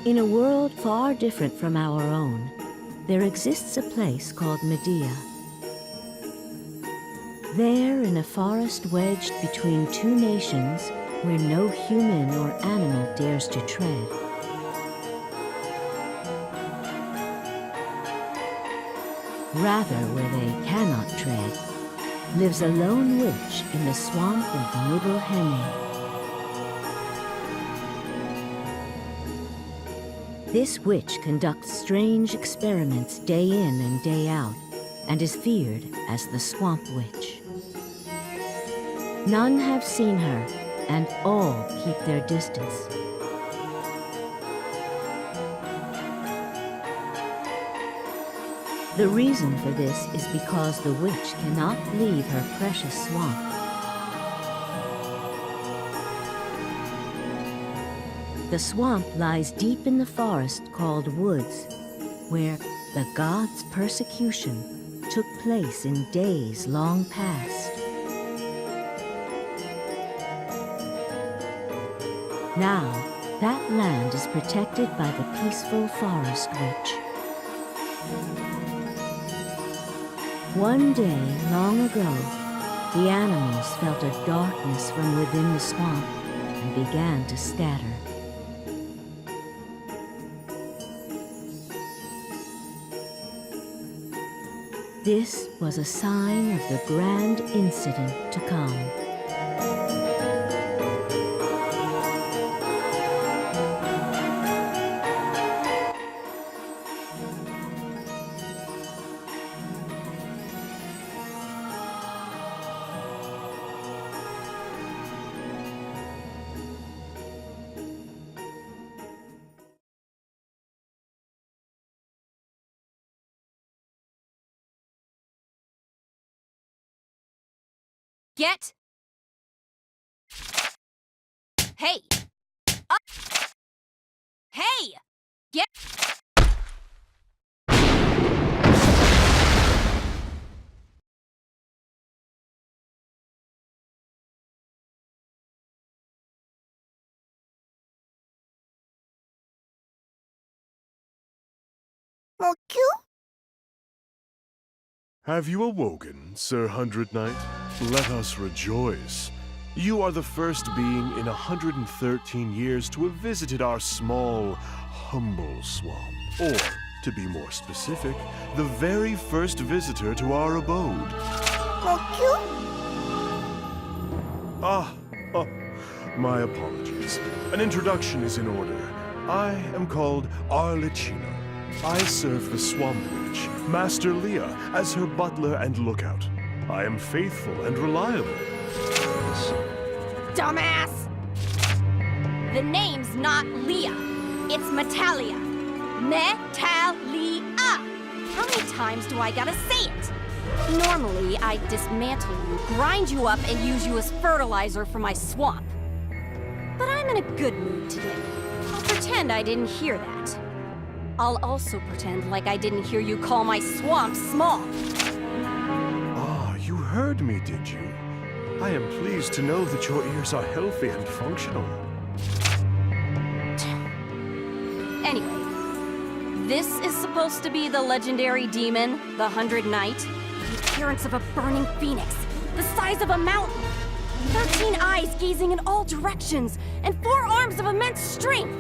In a world far different from our own, there exists a place called Medea. There, in a forest wedged between two nations, where no human or animal dares to tread, rather where they cannot tread, lives a lone witch in the swamp of Nibelheim. This witch conducts strange experiments day in and day out, and is feared as the Swamp Witch. None have seen her, and all keep their distance. The reason for this is because the witch cannot leave her precious swamp. The swamp lies deep in the forest called woods, where the gods' persecution took place in days long past. Now, that land is protected by the peaceful Forest Witch. One day, long ago, the animals felt a darkness from within the swamp and began to scatter. This was a sign of the grand incident to come. Get! Hey! Up! Hey! Get! Have you awoken, Sir 100 Knight? Let us rejoice. You are the first being in 113 years to have visited our small, humble swamp. Or, to be more specific, the very first visitor to our abode. My apologies. An introduction is in order. I am called Arlecchino. I serve the Swamp Witch, Master Leah, as her butler and lookout. I am faithful and reliable. Dumbass! The name's not Leah. It's Metalia. Metalia! How many times do I gotta say it? Normally, I'd dismantle you, grind you up, and use you as fertilizer for my swamp. But I'm in a good mood today. I'll pretend I didn't hear that. I'll also pretend like I didn't hear you call my swamp small. Ah, you heard me, did you? I am pleased to know that your ears are healthy and functional. Anyway, this is supposed to be the legendary demon, the 100 Knight. The appearance of a burning phoenix, the size of a mountain. 13 eyes gazing in all directions, and 4 arms of immense strength.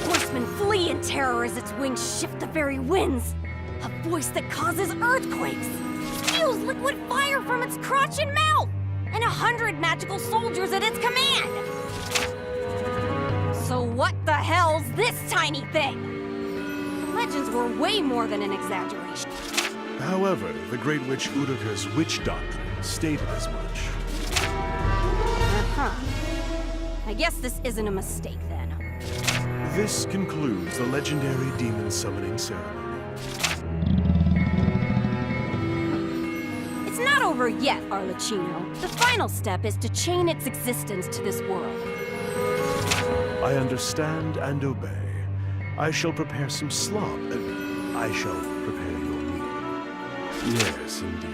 Horsemen flee in terror as its wings shift the very winds. A voice that causes earthquakes. Spews liquid fire from its crotch and mouth. And 100 magical soldiers at its command. So what the hell's this tiny thing? The legends were way more than an exaggeration. However, the Great Witch Udoka's witch doctrine stated as much. Uh-huh. I guess this isn't a mistake then. This concludes the legendary demon summoning ceremony. It's not over yet, Arlecchino. The final step is to chain its existence to this world. I understand and obey. I shall prepare some slop, and I shall prepare your meal. Yes, indeed.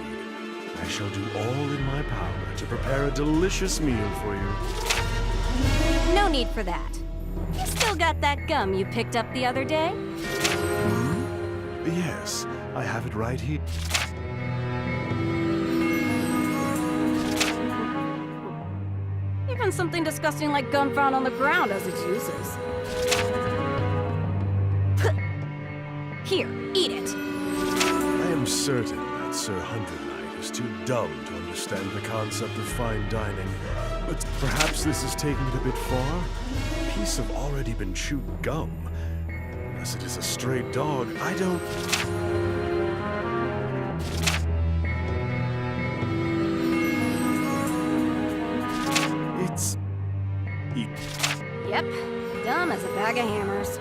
I shall do all in my power to prepare a delicious meal for you. No need for that. You still Still got that gum you picked up the other day? Yes, I have it right here. Even something disgusting like gum found on the ground has its uses. Here, eat it. I am certain that Sir Hundred Knight is too dumb to understand the concept of fine dining, but perhaps this is taking it a bit far. A piece of already been chewed gum. Unless it is a stray dog, I don't... It's... Yep, dumb as a bag of hammers.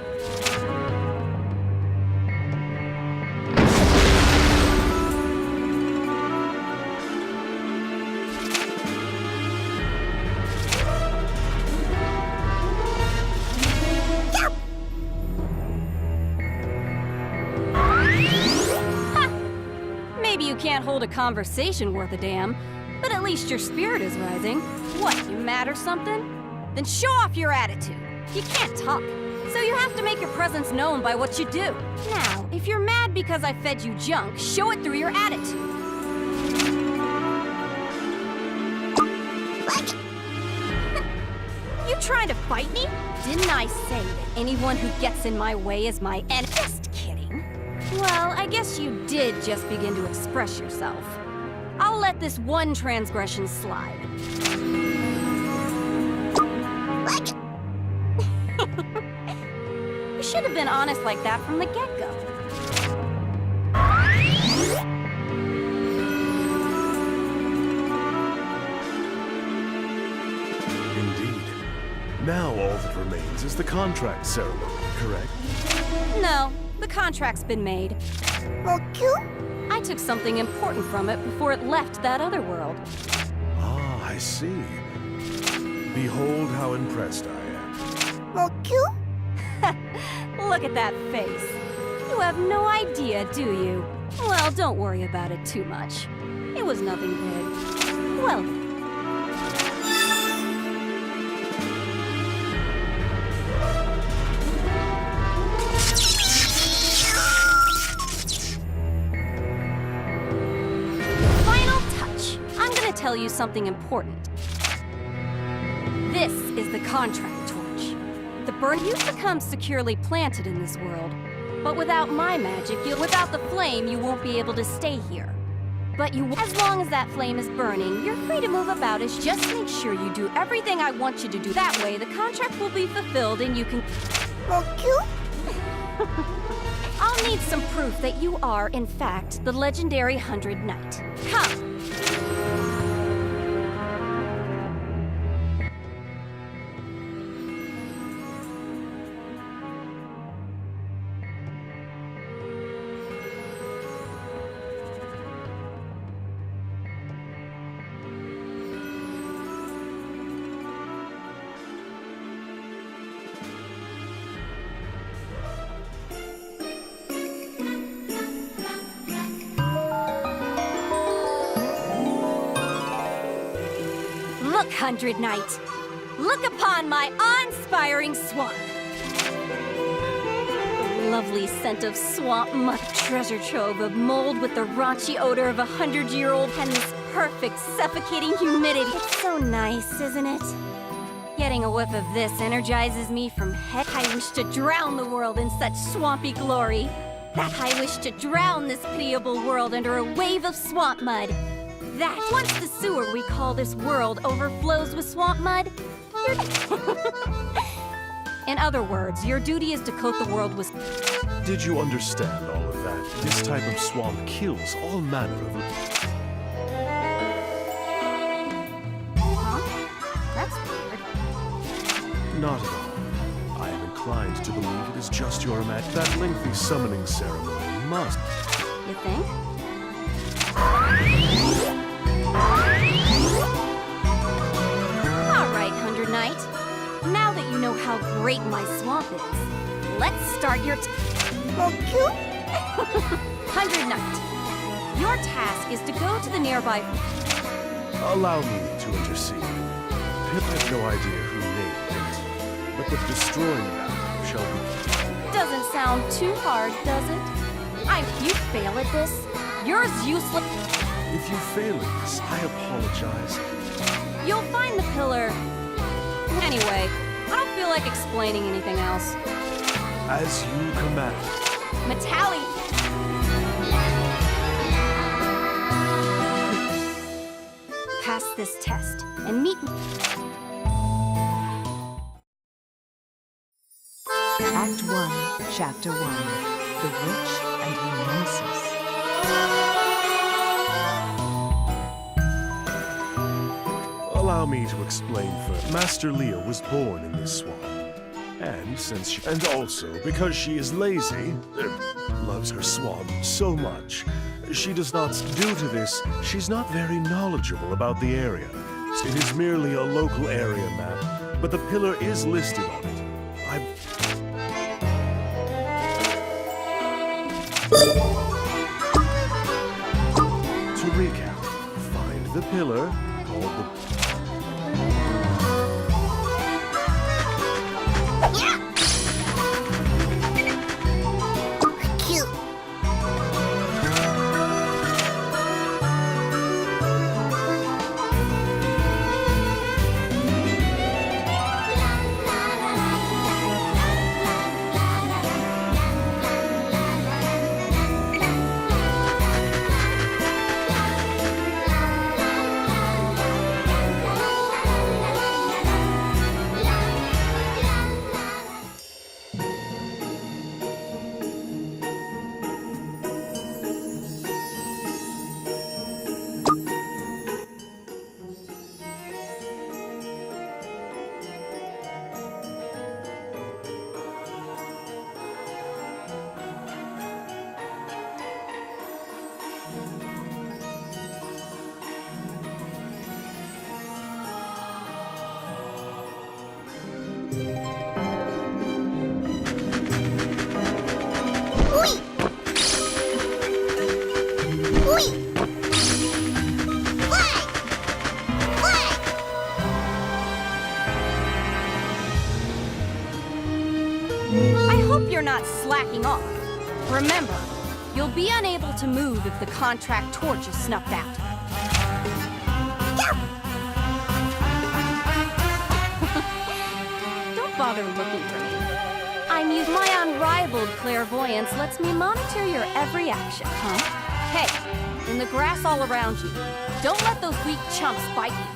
Maybe you can't hold a conversation worth a damn, but at least your spirit is rising. What, you mad or something? Then show off your attitude. You can't talk, so you have to make your presence known by what you do. Now, if you're mad because I fed you junk, show it through your attitude. You trying to fight me? Didn't I say that anyone who gets in my way is my enemy? Just kidding. Well, I guess you did just begin to express yourself. I'll let this one transgression slide. You should have been honest like that from the get-go. Indeed. Now all that remains is the contract ceremony, correct? No, the contract's been made. I took something important from it before it left that other world. Ah, I see. Behold how impressed I am. Look at that face. You have no idea, do you? Well, don't worry about it too much. It was nothing big. Well then. Final touch. I'm gonna tell you something important. This is the contract torch. The burn used to come securely planted in this world. But without my magic, without the flame, you won't be able to stay here. But as long as that flame is burning, you're free to move about. Just make sure you do everything I want you to do. That way, the contract will be fulfilled and you can... I'll need some proof that you are, in fact, the legendary 100 Knight. Come! Look, 100 Knight. Look upon my awe-inspiring swamp. The lovely scent of swamp mud, treasure trove of mold with the raunchy odor of 100-year-old and this perfect, suffocating humidity. It's so nice, isn't it? Getting a whiff of this energizes me from head. I wish to drown the world in such swampy glory. That I wish to drown this pitiable world under a wave of swamp mud. That once the sewer we call this world overflows with swamp mud, in other words, your duty is to coat the world with... Did you understand all of that? This type of swamp kills all manner of... Huh? That's weird. Not at all. I am inclined to believe it is just your imagination. That lengthy summoning ceremony must... You think? All right, 100 Knight. Now that you know how great my swamp is, let's start your... 100 Knight. Your task is to go to the nearby... Allow me to intercede. Pip had no idea who named it, but with destroying that, sound too hard, does it? If you fail at this, you're as useless. If you fail at this, I apologize. You'll find the pillar. Anyway, I don't feel like explaining anything else. As you command. Metalli! Pass this test and meet me. Act 1, Chapter 1, The Witch and Her Nemesis. Allow me to explain first. Master Leah was born in this swamp. And also because she is lazy, loves her swamp so much, she does not, due to this, she's not very knowledgeable about the area. It is merely a local area map, but the pillar is listed on it. To recap, find the pillar called the... I hope you're not slacking off. Remember, you'll be unable to move if the contract torch is snuffed out. Don't bother looking for me. My unrivaled clairvoyance lets me monitor your every action, huh? Hey, in the grass all around you, don't let those weak chumps bite you.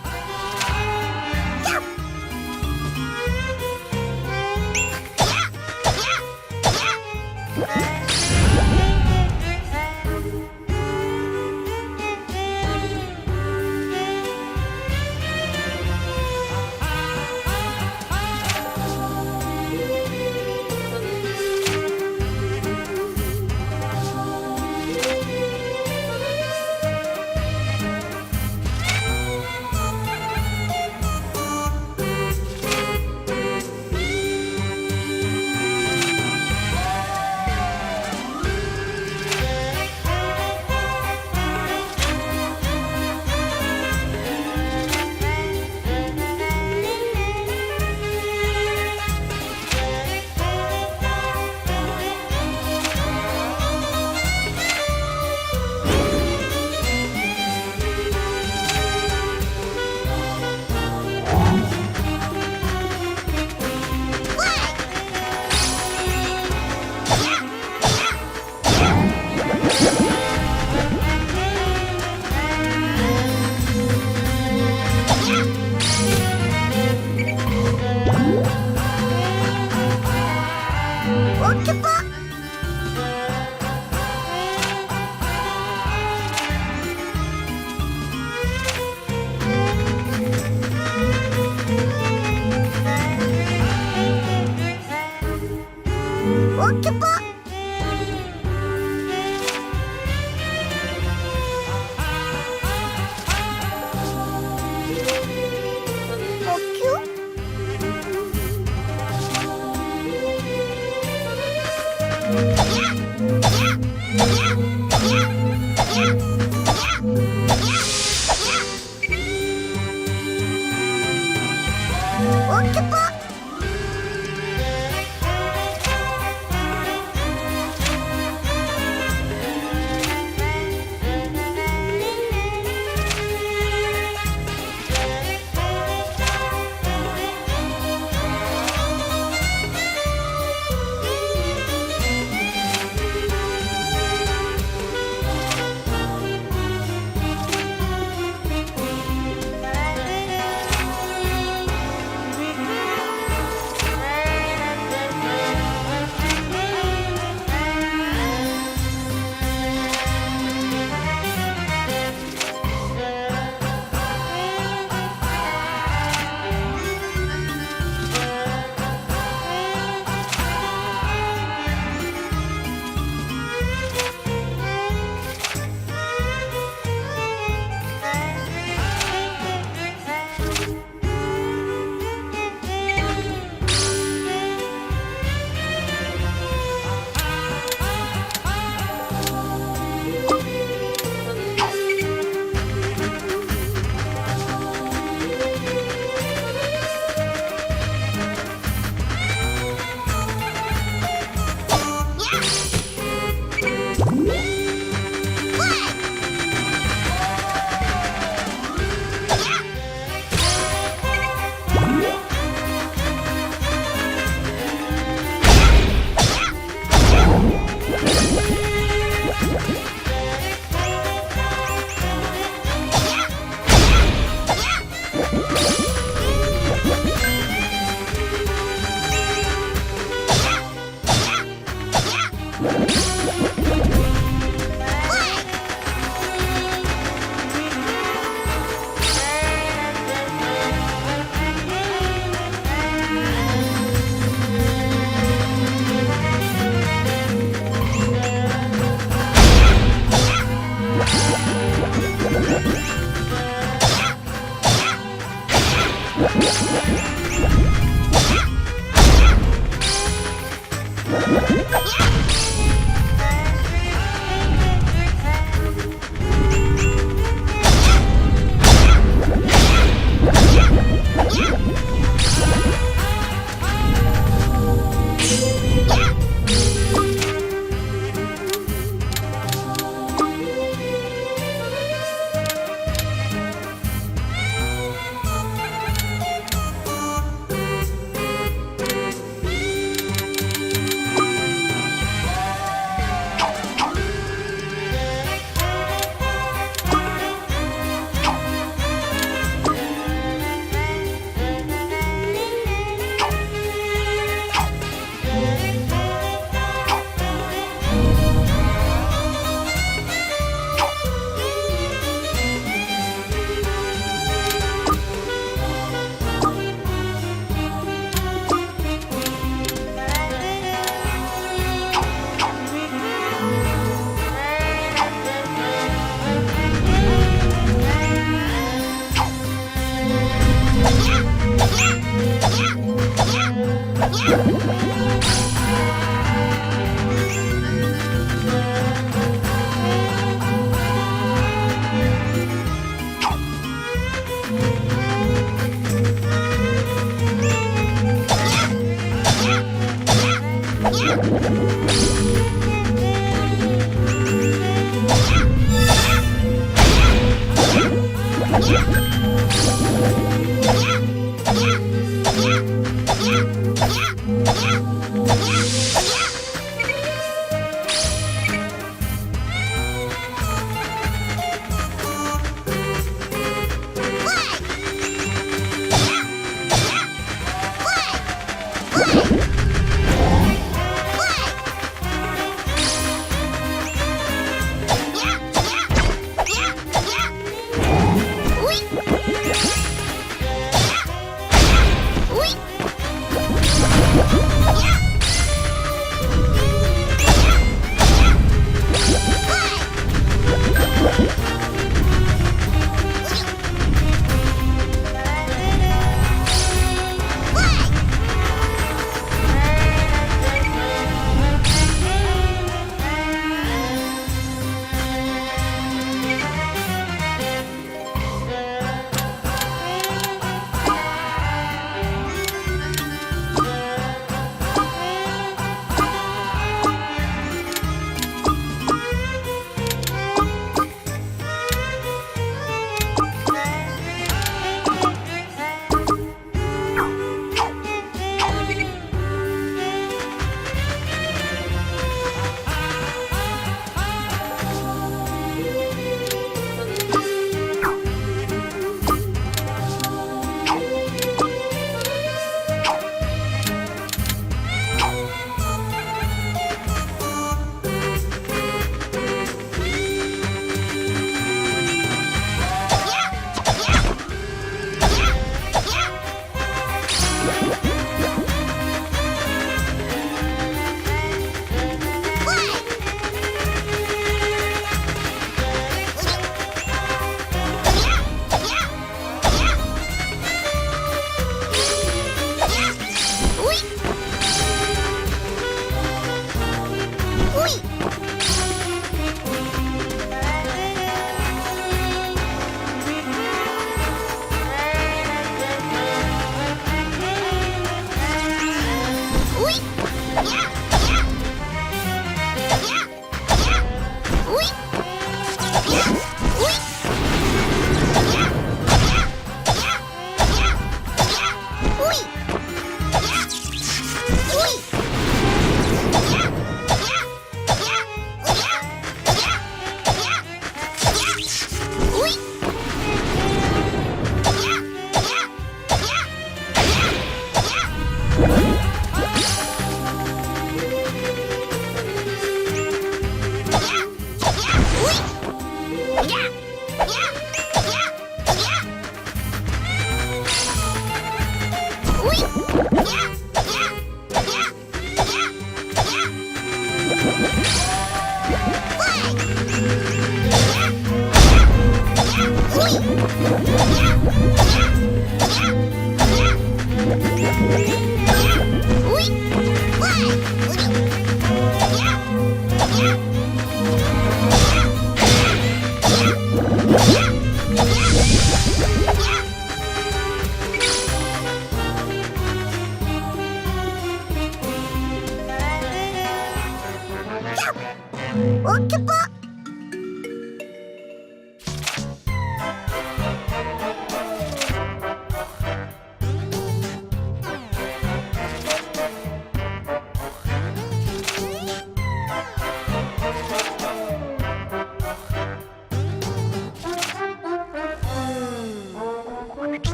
Ui!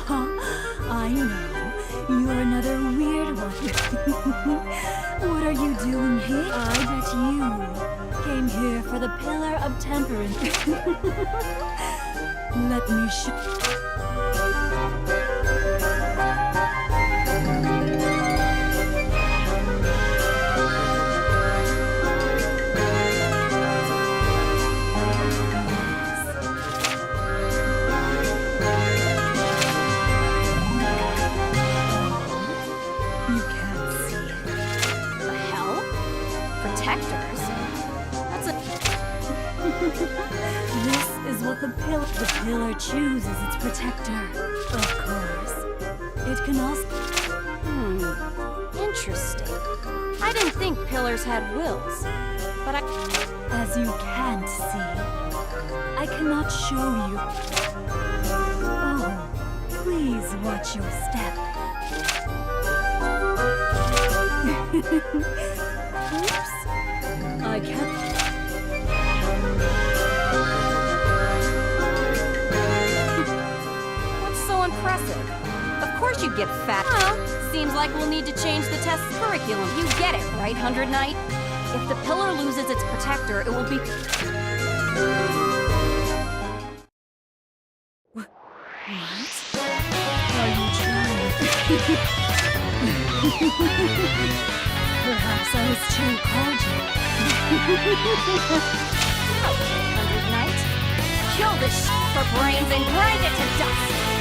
Huh? I know. You're another weird one. What are you doing here? I bet you came here for the Pillar of Temperance. Let me show. You can't see it. The hell? Protectors? That's a... This is what the pillar chooses its protector. Of course. It can also... Interesting. I didn't think pillars had wills, but I... As you can't see, I cannot show you. Oh, please watch your step. Oops. I can't... What's so impressive? Of course you'd get fat. Well, seems like we'll need to change the test curriculum. You get it, right, 100 Knight? If the pillar loses its protector, it will be... What? Are you trying? Perhaps I was too cordial. Okay, 100 Knight. Kill this for brains and grind it to dust!